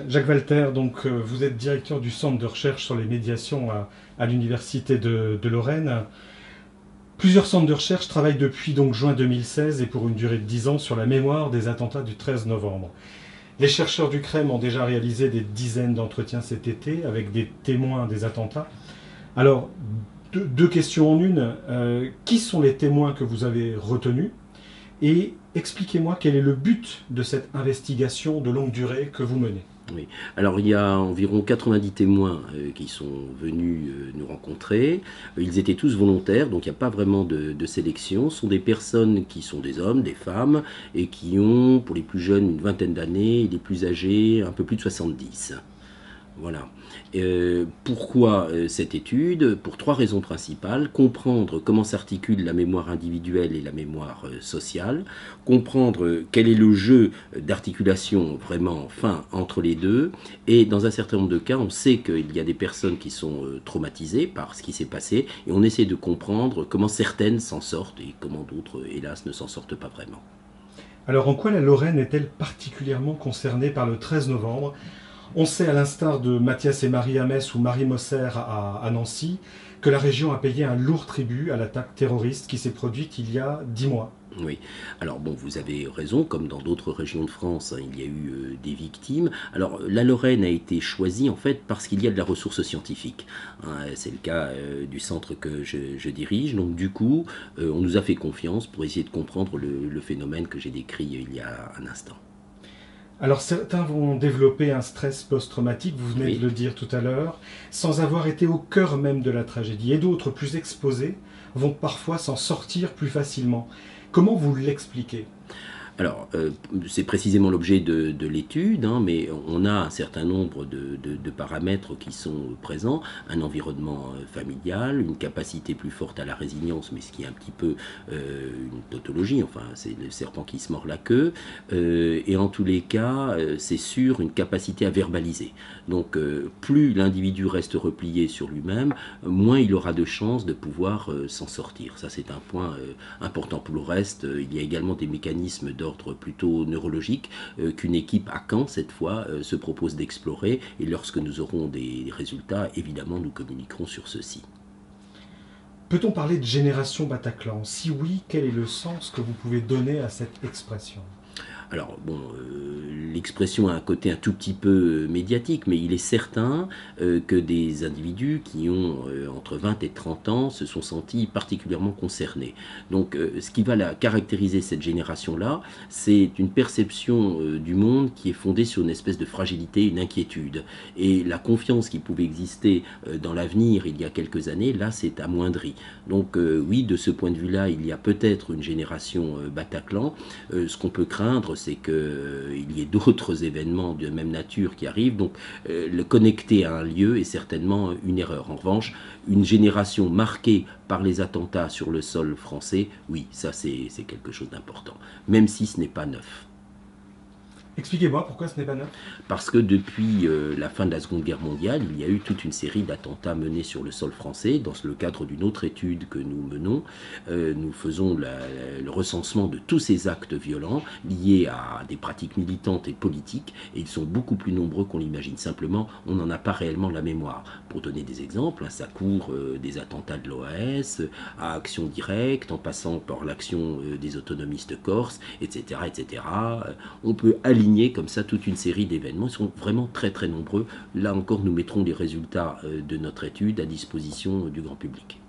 Jacques Walter, donc vous êtes directeur du centre de recherche sur les médiations à l'université de Lorraine. Plusieurs centres de recherche travaillent depuis donc juin 2016 et pour une durée de 10 ans sur la mémoire des attentats du 13 novembre. Les chercheurs du CREM ont déjà réalisé des dizaines d'entretiens cet été avec des témoins des attentats. Alors, deux questions en une. Qui sont les témoins que vous avez retenus? Et expliquez-moi quel est le but de cette investigation de longue durée que vous menez. Oui. Alors il y a environ 90 témoins qui sont venus nous rencontrer. Ils étaient tous volontaires, donc il n'y a pas vraiment de sélection. Ce sont des personnes qui sont des hommes, des femmes, et qui ont, pour les plus jeunes, une vingtaine d'années, et les plus âgés, un peu plus de 70. Voilà. Pourquoi cette étude? Pour trois raisons principales. Comprendre comment s'articule la mémoire individuelle et la mémoire sociale. Comprendre quel est le jeu d'articulation vraiment fin entre les deux. Et dans un certain nombre de cas, on sait qu'il y a des personnes qui sont traumatisées par ce qui s'est passé. Et on essaie de comprendre comment certaines s'en sortent et comment d'autres, hélas, ne s'en sortent pas vraiment. Alors en quoi la Lorraine est-elle particulièrement concernée par le 13 novembre? On sait, à l'instar de Mathias et Marie à Metz ou Marie Mosser à Nancy, que la région a payé un lourd tribut à l'attaque terroriste qui s'est produite il y a 10 mois. Oui, alors bon, vous avez raison, comme dans d'autres régions de France, hein, il y a eu des victimes. Alors la Lorraine a été choisie en fait parce qu'il y a de la ressource scientifique. Hein, c'est le cas du centre que je dirige, donc du coup, on nous a fait confiance pour essayer de comprendre le phénomène que j'ai décrit il y a un instant. Alors certains vont développer un stress post-traumatique, vous venez Oui. de le dire tout à l'heure, sans avoir été au cœur même de la tragédie. Et d'autres, plus exposés, vont parfois s'en sortir plus facilement. Comment vous l'expliquez? Alors, c'est précisément l'objet de l'étude, hein, mais on a un certain nombre de paramètres qui sont présents. Un environnement familial, une capacité plus forte à la résilience, mais ce qui est un petit peu une tautologie, enfin, c'est le serpent qui se mord la queue. Et en tous les cas, c'est sûr, une capacité à verbaliser. Donc, plus l'individu reste replié sur lui-même, moins il aura de chances de pouvoir s'en sortir. Ça, c'est un point important. Pour le reste, il y a également des mécanismes d'ordre plutôt neurologique qu'une équipe à Caen, cette fois, se propose d'explorer. Et lorsque nous aurons des résultats, évidemment, nous communiquerons sur ceux-ci. Peut-on parler de génération Bataclan? Si oui, quel est le sens que vous pouvez donner à cette expression? Alors, bon, l'expression a un côté un tout petit peu médiatique, mais il est certain que des individus qui ont entre 20 et 30 ans se sont sentis particulièrement concernés. Donc, ce qui va caractériser cette génération-là, c'est une perception du monde qui est fondée sur une espèce de fragilité, une inquiétude. Et la confiance qui pouvait exister dans l'avenir il y a quelques années, là, c'est amoindri. Donc, oui, de ce point de vue-là, il y a peut-être une génération Bataclan. Ce qu'on peut craindre, c'est qu'il y ait d'autres événements de même nature qui arrivent. Donc, le connecter à un lieu est certainement une erreur. En revanche, une génération marquée par les attentats sur le sol français, oui, ça c'est quelque chose d'important, même si ce n'est pas neuf. Expliquez-moi pourquoi ce n'est pas neuf. Parce que depuis la fin de la Seconde Guerre mondiale, il y a eu toute une série d'attentats menés sur le sol français. Dans le cadre d'une autre étude que nous menons, nous faisons le recensement de tous ces actes violents liés à des pratiques militantes et politiques, et ils sont beaucoup plus nombreux qu'on l'imagine. Simplement, on n'en a pas réellement la mémoire. Pour donner des exemples, hein, ça court des attentats de l'OAS à Action Directe, en passant par l'action des autonomistes corses, etc., etc. On peut aligner comme ça toute une série d'événements. Ils sont vraiment très très nombreux. Là encore, nous mettrons les résultats de notre étude à disposition du grand public.